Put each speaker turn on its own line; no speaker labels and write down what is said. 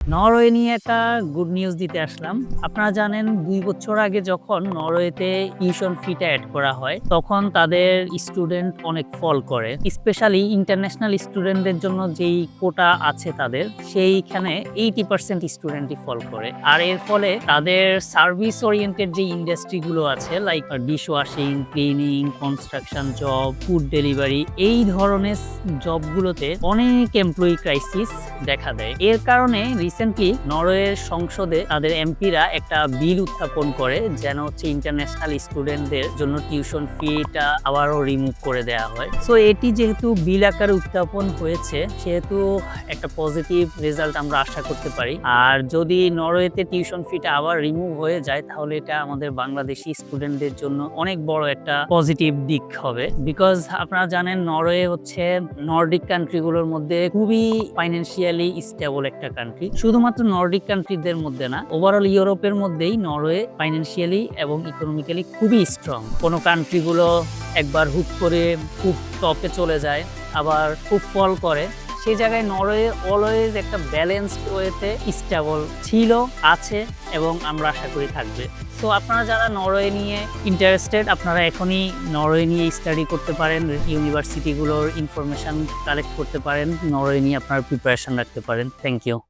Norway নিয়ে একটা good news দিতে আসলাম। আপনারা জানেন ২ বছর আগে যখন নরওয়েতে টিউশন ফিটা এড করা হয়, তখন তাদের স্টুডেন্ট অনেক ফল করে। স্পেশালি ইন্টারন্যাশনাল স্টুডেন্টদের জন্য যেই কোটা আছে তাদের, সেইখানে 80% স্টুডেন্টই ফল করে। আর এর ফলে তাদের সার্ভিস ওরিয়েন্টেড যে ইন্ডাস্ট্রি গুলো আছে like dish washing, cleaning, construction job, food delivery এই ধরনের জবগুলোতে অনেক এমপ্লয়ি ক্রাইসিস দেখা দেয়। এর কারণে রিসেন্টলি নরওয়ের সংসদে তাদের এমপিরা একটা বিল উত্থাপন করে যেন হচ্ছে ইন্টারন্যাশনাল স্টুডেন্টদের জন্য টিউশন ফিটা আবারও রিমুভ করে দেওয়া হয়। সো এটি যেহেতু বিল আকারে উত্থাপন হয়েছে সেহেতু একটা পজিটিভ রেজাল্ট আমরা আশা করতে পারি। আর যদি নরওয়েতে টিউশন ফিটা আবার রিমুভ হয়ে যায় তাহলে এটা আমাদের বাংলাদেশি স্টুডেন্টদের জন্য অনেক বড় একটা পজিটিভ দিক হবে। বিকজ আপনারা জানেন নরওয়ে হচ্ছে নর্ডিক কান্ট্রিগুলোর মধ্যে খুবই ফাইন্যান্সিয়ালি স্টেবল একটা কান্ট্রি। শুধুমাত্র নর্ডিক কান্ট্রিদের মধ্যে না, ওভারঅল ইউরোপের মধ্যেই নরওয়ে ফাইন্যান্সিয়ালি এবং ইকোনমিক্যালি খুবই স্ট্রং। কোনো কান্ট্রিগুলো একবার হুট করে খুব টপে চলে যায়, আবার খুব ফল করে। সেই জায়গায় নরওয়ে অলওয়েজ একটা ব্যালেন্সড ওয়েতে স্টেবল ছিল, আছে এবং আমরা আশা করি থাকবে। সো আপনারা যারা নরওয়ে নিয়ে ইন্টারেস্টেড, আপনারা এখনই নরওয়ে নিয়ে স্টাডি করতে পারেন, ইউনিভার্সিটিগুলোর ইনফরমেশন কালেক্ট করতে পারেন, নরওয়ে নিয়ে আপনার প্রিপারেশন রাখতে পারেন। Thank you.